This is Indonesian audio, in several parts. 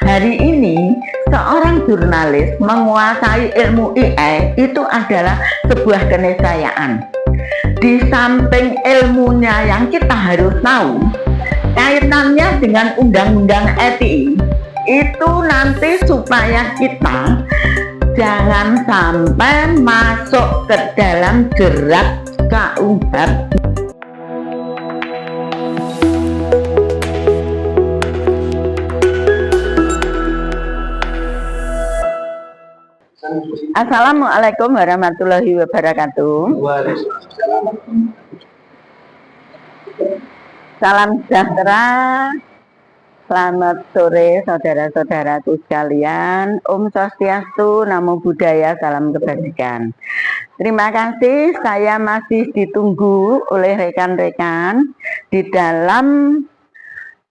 Hari ini, seorang jurnalis menguasai ilmu AI itu adalah sebuah keniscayaan. Di samping ilmunya yang kita harus tahu, kaitannya dengan undang-undang ITE, itu nanti supaya kita jangan sampai masuk ke dalam jerat KUHP. Assalamualaikum warahmatullahi wabarakatuh. Salam sejahtera, selamat sore saudara-saudaraku sekalian. Om Swastiastu, Namo Buddhaya, salam kebajikan. Terima kasih, saya masih ditunggu oleh rekan-rekan di dalam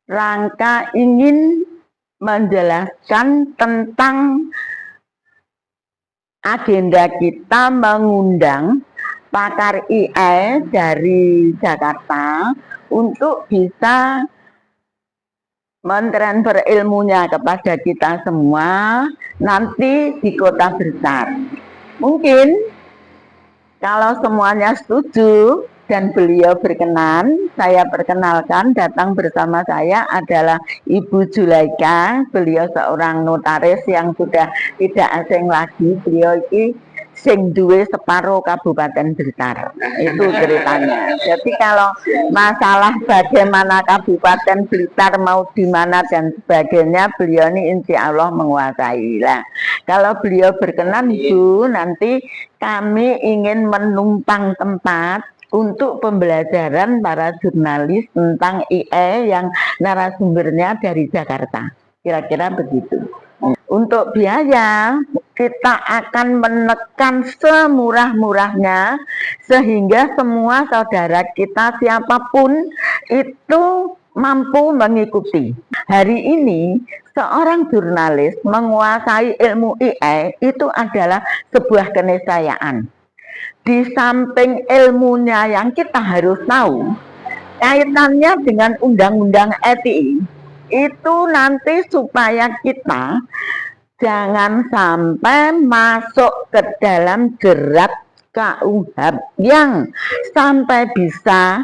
rangka ingin menjelaskan tentang agenda kita mengundang pakar AI dari Jakarta untuk bisa mentransfer ilmunya kepada kita semua nanti di kota besar. Mungkin kalau semuanya setuju dan beliau berkenan, saya perkenalkan, datang bersama saya adalah Ibu Zulaika. Beliau seorang notaris yang sudah tidak asing lagi. Beliau ini sing duwe separuh Kabupaten Blitar. Itu ceritanya. Jadi kalau masalah bagaimana Kabupaten Blitar mau di mana dan sebagainya, beliau ini insya Allah menguasai. Lah, kalau beliau berkenan, Ibu, nanti kami ingin menumpang tempat untuk pembelajaran para jurnalis tentang AI yang narasumbernya dari Jakarta. Kira-kira begitu. Untuk biaya, kita akan menekan semurah-murahnya sehingga semua saudara kita siapapun itu mampu mengikuti. Hari ini, seorang jurnalis menguasai ilmu AI itu adalah sebuah keniscayaan. Di samping ilmunya yang kita harus tahu, kaitannya dengan undang-undang ITE, itu nanti supaya kita jangan sampai masuk ke dalam jerat KUHP yang sampai bisa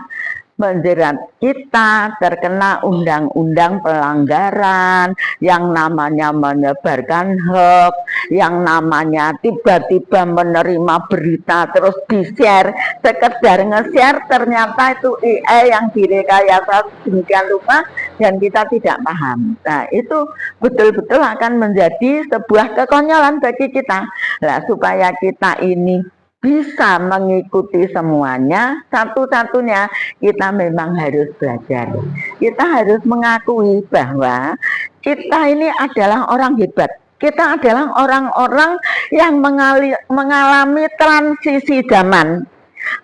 menjerat kita terkena undang-undang pelanggaran yang namanya menyebarkan hoax, yang namanya tiba-tiba menerima berita terus di-share, sekedar nge-share ternyata itu AI yang direkayasa sedemikian rupa dan kita tidak paham. Nah, itu betul-betul akan menjadi sebuah kekonyolan bagi kita. Nah, supaya kita ini bisa mengikuti semuanya, satu-satunya kita memang harus belajar. Kita harus mengakui bahwa kita ini adalah orang hebat. Kita adalah orang-orang yang mengalami transisi zaman.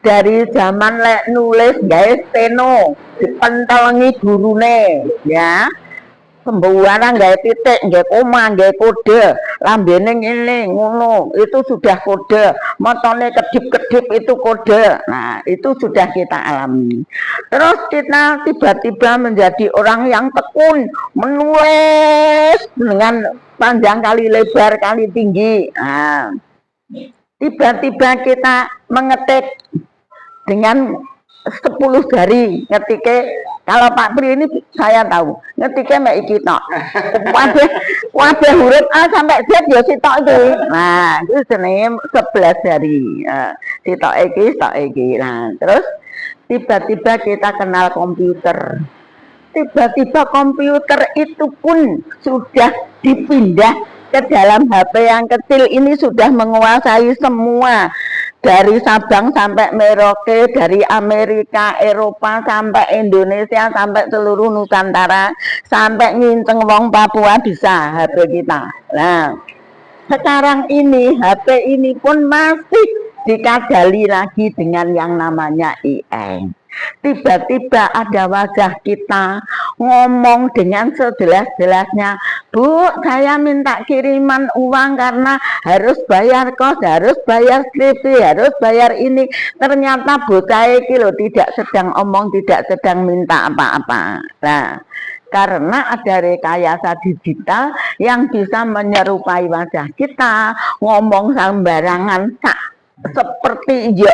Dari zaman lek nulis gawe steno, dipentelengi gurune, ya. Pembuaran gawe titik, gawe koma, gawe kode, lambene ngene ngono, itu sudah kode, motone kedip-kedip itu kode. Nah, itu sudah kita alami. Terus kita tiba-tiba menjadi orang yang tekun, menulis dengan panjang kali lebar kali tinggi. Nah, tiba-tiba kita mengetik dengan 10 jari ngetiknya. Kalau Pak Pri ini saya tahu ngetiknya mbak iki tok. Wadah huruf A sampai Z ya sitok itu. Nah, itu jenenge 11 jari. Sitok iki. Nah, terus tiba-tiba kita kenal komputer. Tiba-tiba komputer itu pun sudah dipindah ke dalam HP yang kecil ini, sudah menguasai semua. Dari Sabang sampai Merauke, dari Amerika, Eropa sampai Indonesia, sampai seluruh Nusantara, sampai nginceng wong Papua bisa HP kita. Nah, sekarang ini HP ini pun masih dikadali lagi dengan yang namanya AI. Tiba-tiba ada wajah kita ngomong dengan sejelas-jelasnya, Bu, saya minta kiriman uang karena harus bayar kos, harus bayar skripsi, harus bayar ini. Ternyata bocah iki lho tidak sedang omong, tidak sedang minta apa-apa. Nah, karena ada rekayasa digital yang bisa menyerupai wajah kita, ngomong sembarangan seperti yo.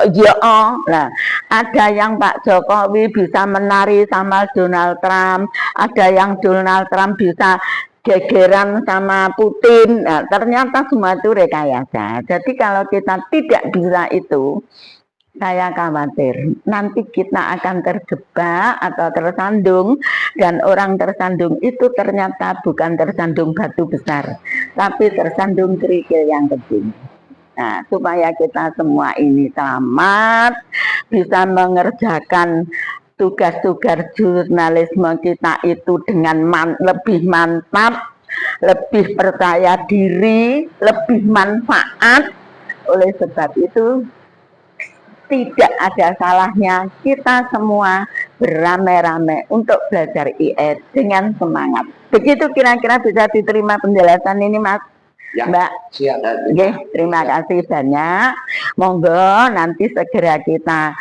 Nah, ada yang Pak Jokowi bisa menari sama Donald Trump, ada yang Donald Trump bisa gegeran sama Putin. Nah, ternyata semua itu rekayasa. Jadi kalau kita tidak bisa itu, saya khawatir nanti kita akan terjebak atau tersandung, dan orang tersandung itu ternyata bukan tersandung batu besar, tapi tersandung kerikil yang kecil. Nah, supaya kita semua ini selamat, bisa mengerjakan tugas-tugas jurnalisme kita itu dengan lebih mantap, lebih percaya diri, lebih manfaat. Oleh sebab itu, tidak ada salahnya kita semua beramai-ramai untuk belajar IS dengan semangat. Begitu kira-kira bisa diterima penjelasan ini, Mas? Ya, Mbak. Siap. Oke, terima kasih banyak. Monggo nanti segera kita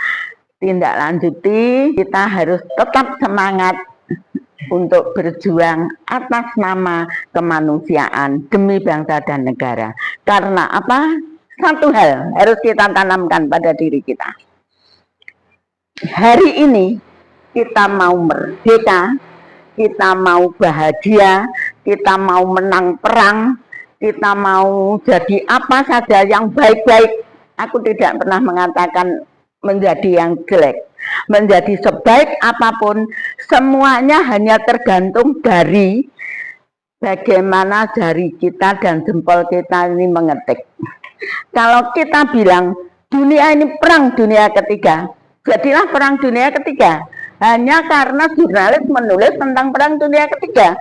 tindak lanjuti. Kita harus tetap semangat untuk berjuang atas nama kemanusiaan demi bangsa dan negara. Karena apa? Satu hal harus kita tanamkan pada diri kita. Hari ini kita mau merdeka, kita mau bahagia, kita mau menang perang, kita mau jadi apa saja yang baik-baik. Aku tidak pernah mengatakan menjadi yang jelek. Menjadi sebaik apapun, semuanya hanya tergantung dari bagaimana jari kita dan jempol kita ini mengetik. Kalau kita bilang dunia ini perang dunia ketiga, jadilah perang dunia ketiga hanya karena jurnalis menulis tentang perang dunia ketiga.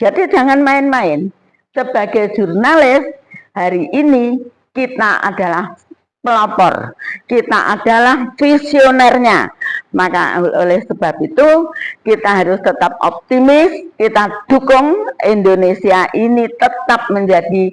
Jadi jangan main-main. Sebagai jurnalis hari ini kita adalah pelopor, kita adalah visionernya. Maka oleh sebab itu kita harus tetap optimis, kita dukung Indonesia ini tetap menjadi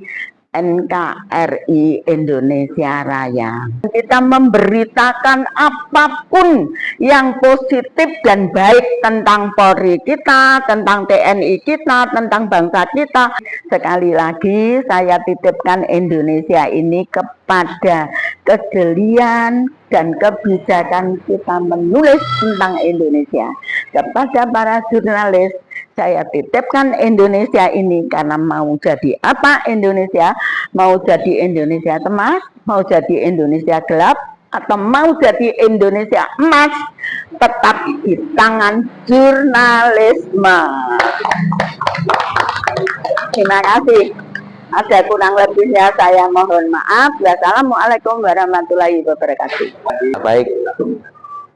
NKRI Indonesia Raya. Kita memberitakan apapun yang positif dan baik tentang Polri kita, tentang TNI kita, tentang bangsa kita. Sekali lagi saya titipkan Indonesia ini kepada kejelian dan kebijakan kita menulis tentang Indonesia. Kepada para jurnalis, saya titipkan Indonesia ini karena mau jadi apa Indonesia? Mau jadi Indonesia emas, mau jadi Indonesia gelap, atau mau jadi Indonesia emas, tetap di tangan jurnalisme. Terima kasih. Ada kurang lebihnya saya mohon maaf. Wassalamualaikum warahmatullahi wabarakatuh. Baik.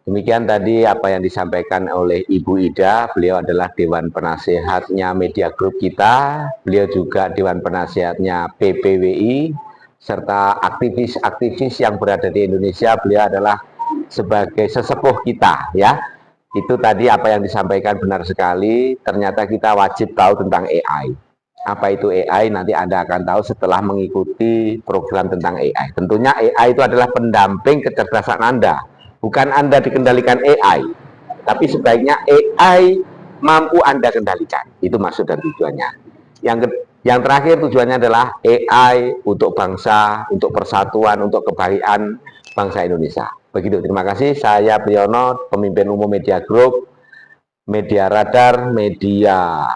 Demikian tadi apa yang disampaikan oleh Ibu Ida. Beliau adalah Dewan Penasehatnya Media Group kita. Beliau juga Dewan Penasehatnya PPWI, serta aktivis-aktivis yang berada di Indonesia. Beliau adalah sebagai sesepuh kita, ya. Itu tadi apa yang disampaikan benar sekali. Ternyata kita wajib tahu tentang AI. Apa itu AI? Nanti Anda akan tahu setelah mengikuti program tentang AI. Tentunya AI itu adalah pendamping kecerdasan Anda. Bukan Anda dikendalikan AI, tapi sebaiknya AI mampu Anda kendalikan. Itu maksud dan tujuannya. Yang terakhir tujuannya adalah AI untuk bangsa, untuk persatuan, untuk kebaikan bangsa Indonesia. Begitu, terima kasih. Saya Priyono, pemimpin umum Media Group, Media Radar, Media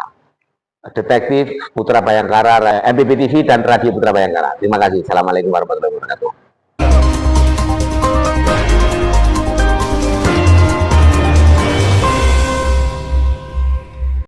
Detektif Putra Bayangkara, MPB TV dan Radio Putra Bayangkara. Terima kasih. Assalamualaikum warahmatullahi wabarakatuh.